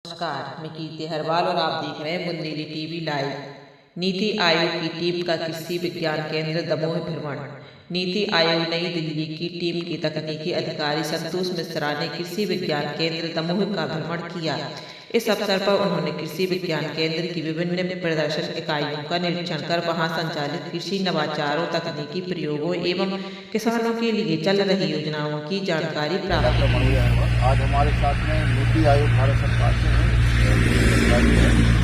नमस्कार, मैं कीर्ति हरवाल और आप देख रहे हैं बुंदेली टीवी लाइव। नीति आयोग की टीम का कृषि विज्ञान केंद्र दमोह भ्रमण। नीति आयोग नई दिल्ली की टीम के तकनीकी अधिकारी संतोष मिश्रा ने कृषि विज्ञान केंद्र दमोह का भ्रमण किया। इस अवसर पर उन्होंने कृषि विज्ञान केंद्र की विभिन्न प्रदर्शन इकाइयों का निरीक्षण कर वहां संचालित कृषि नवाचारों, तकनीकी प्रयोगों एवं किसानों के लिए चल रही योजनाओं की जानकारी प्राप्त की। आज हमारे साथ में नीति आयोग भारत सरकार से है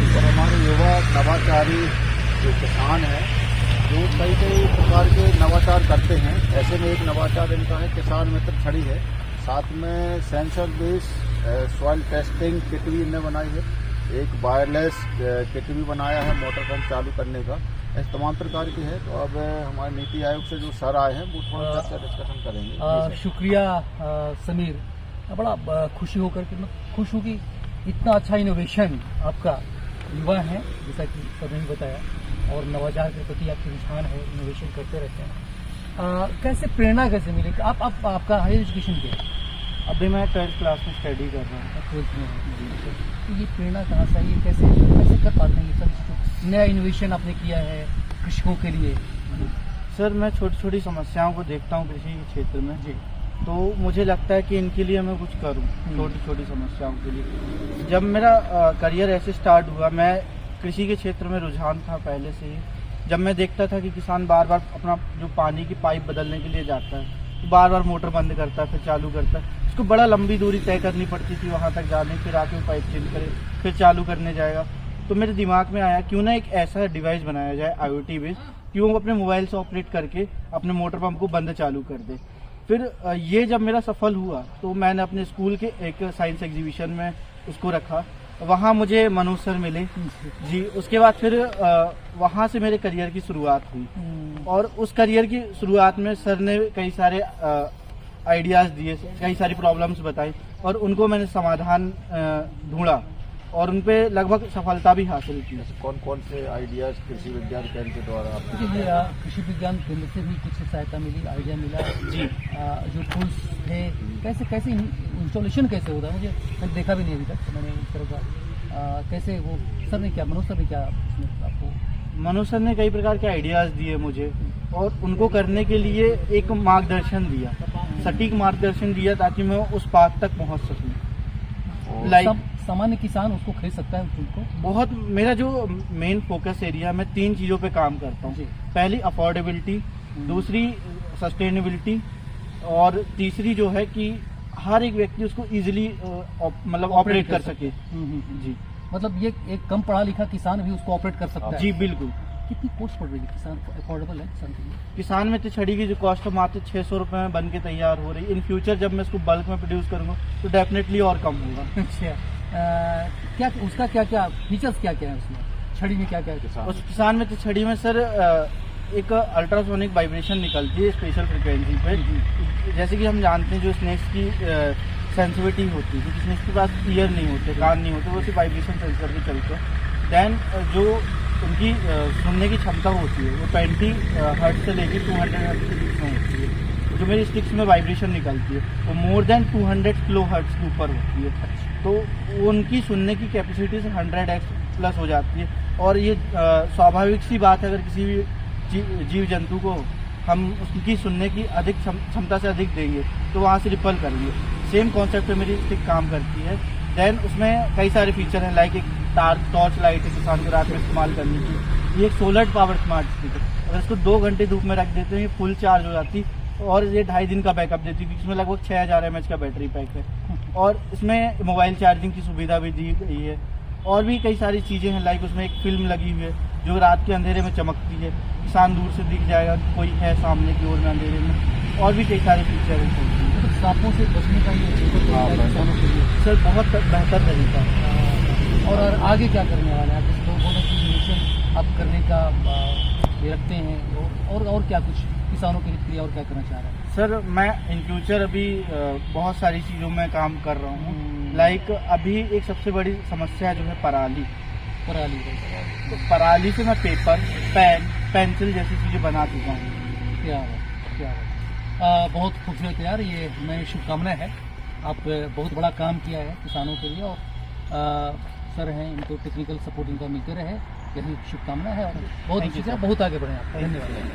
और हमारे युवा नवाचारी जो किसान हैं जो कई प्रकार के नवाचार करते हैं। ऐसे में एक नवाचार इनका है किसान मित्र छड़ी है, साथ में sensor base soil testing kit भी इनने बनाई है, एक वायरलेस किट भी बनाया है मोटर पंप चालू करने का। ऐसे तमाम प्रकार की है। तो अब हमारे नीति आयोग से जो सर आए हैं वो थोड़ा सा डिस्कशन करेंगे। शुक्रिया समीर, बड़ा खुशी होकर के मैं खुश हूँ कि इतना अच्छा इनोवेशन आपका युवा है, जैसा कि सर ने बताया, और नवाचार के प्रति आपके रुझान है, इनोवेशन करते रहते हैं। कैसे प्रेरणा कैसे मिली? आपका हायर एजुकेशन क्या है? अभी मैं 12th क्लास में स्टडी कर रहा हूँ। 12th में। तो ये प्रेरणा कहाँ से आई? कैसे कर पाते हैं ये सब नया इनोवेशन आपने किया है कृषकों के लिए? सर, मैं छोटी छोटी समस्याओं को देखता हूँ कृषि के क्षेत्र में जी, तो मुझे लगता है कि इनके लिए मैं कुछ करूँ, छोटी छोटी समस्याओं के लिए। जब मेरा करियर ऐसे स्टार्ट हुआ, मैं कृषि के क्षेत्र में रुझान था पहले से ही। जब मैं देखता था कि किसान बार बार अपना जो पानी की पाइप बदलने के लिए जाता है तो बार बार मोटर बंद करता है, फिर चालू करता है, उसको बड़ा लंबी दूरी तय करनी पड़ती थी वहाँ तक जाने, फिर आके वो पाइप चेंज करे, फिर चालू करने जाएगा। तो मेरे दिमाग में आया क्यों ना एक ऐसा डिवाइस बनाया जाए IoT बेस्ड, कि वो अपने मोबाइल से ऑपरेट करके अपने मोटर पंप को बंद चालू कर दे। फिर ये जब मेरा सफल हुआ तो मैंने अपने स्कूल के एक साइंस एग्जीबिशन में उसको रखा, वहाँ मुझे मनोज सर मिले जी। उसके बाद फिर वहाँ से मेरे करियर की शुरुआत हुई, और उस करियर की शुरुआत में सर ने कई सारे आइडियाज़ दिए, कई सारी प्रॉब्लम्स बताई, और उनको मैंने समाधान ढूंढा और उन पे लगभग सफलता भी हासिल की। कौन कौन से आइडियाज कृषि विज्ञान केंद्र के द्वारा आपको? कृषि विज्ञान केंद्र से भी कुछ सहायता मिली, आइडिया मिला जी। जो टूल्स थे, कैसे इंस्टॉलेशन कैसे होता है, मैंने देखा भी नहीं अभी तक। मैंने इस तरह का कैसे वो मनोज सर ने क्या आपको? मनोज सर ने कई प्रकार के आइडियाज़ दिए मुझे, और उनको करने के लिए एक मार्गदर्शन दिया, सटीक मार्गदर्शन दिया, ताकि मैं उस बात तक पहुँच सकूँ। सामान्य किसान उसको खरीद सकता है उनको? बहुत, मेरा जो मेन फोकस एरिया, मैं 3 चीज़ों पे काम करता हूँ। पहली अफोर्डेबिलिटी, दूसरी सस्टेनेबिलिटी, और तीसरी जो है कि हर एक व्यक्ति उसको इजीली मतलब ऑपरेट कर सके जी। मतलब ये एक कम पढ़ा लिखा किसान भी उसको ऑपरेट कर सकता है? जी बिल्कुल। कितनी कॉस्ट पड़ रही है किसान को? अफोर्डेबल है किसान के लिए? किसान में तो छड़ी की जो कॉस्ट है मात्र 600 रुपये में बन के तैयार हो रही है। इन फ्यूचर जब मैं इसको बल्क में प्रोड्यूस करूँगा तो डेफिनेटली और कम होगा। अच्छा, क्या उसका क्या फीचर्स क्या है उसमें? छड़ी में क्या है उस किसान में तो छड़ी में सर एक अल्ट्रासोनिक वाइब्रेशन निकलती है स्पेशल फ्रिक्वेंसी पे। जैसे कि हम जानते हैं जो स्नेक्स की सेंसिटिविटी होती है, क्योंकि स्नेक्स के पास ईयर नहीं होते, कान नहीं होते, वो सिर्फ वाइब्रेशन सेंस करके चलते हैं। दैन जो उनकी सुनने की क्षमता होती है वो 20 हर्ट्ज से लेकर 200 हर्ट्ज के बीच में होती है। जो मेरी स्टिक्स में वाइब्रेशन निकलती है वो मोर देन 200 किलो हर्ट्ज के ऊपर होती है। तो उनकी सुनने की कैपेसिटी से 100x प्लस हो जाती है। और ये स्वाभाविक सी बात है, अगर किसी भी जीव जंतु को हम उसकी सुनने की अधिक क्षमता से अधिक देंगे तो वहाँ से रिपल करेंगे। सेम कॉन्सेप्ट पे मेरी स्टिक काम करती है। देन उसमें कई सारे फीचर हैं, लाइक एक टॉर्च लाइट है किसान को रात में इस्तेमाल करने की। ये एक सोलर पावर स्मार्ट स्टिक है, अगर इसको 2 घंटे धूप में रख देते हैं ये फुल चार्ज हो जाती है, और ये 2.5 दिन का बैकअप देती है। इसमें लगभग 6000 mAh का बैटरी पैक है, और इसमें मोबाइल चार्जिंग की सुविधा भी दी गई है। और भी कई सारी चीज़ें हैं, लाइक उसमें एक फिल्म लगी हुई है जो रात के अंधेरे में चमकती है, किसान दूर से दिख जाएगा कोई है सामने की ओर में अंधेरे में। और भी कई सारे फीचर हैं। तो सांपों से बचने का ये किसानों के लिए सर बहुत बेहतर तरीका है। और आगे क्या करने वाले हैं आप? आप करने का ये रखते हैं, और क्या कुछ किसानों के लिए और क्या करना चाह रहे हैं? सर मैं इन फ्यूचर अभी बहुत सारी चीज़ों में काम कर रहा हूँ। लाइक अभी एक सबसे बड़ी समस्या जो है पराली। तो पराली से मैं पेपर, पेंसिल जैसी चीज़ें बना चुका हूँ। क्या बहुत खूबसूरत यार, ये मैं शुभकामनाएं है। आप बहुत बड़ा काम किया है किसानों के लिए, और सर हैं, इनको टेक्निकल सपोर्ट इनका मिलते रहे, यही शुभकामना है और बहुत अच्छी तरह बहुत आगे बढ़े आप। धन्यवाद।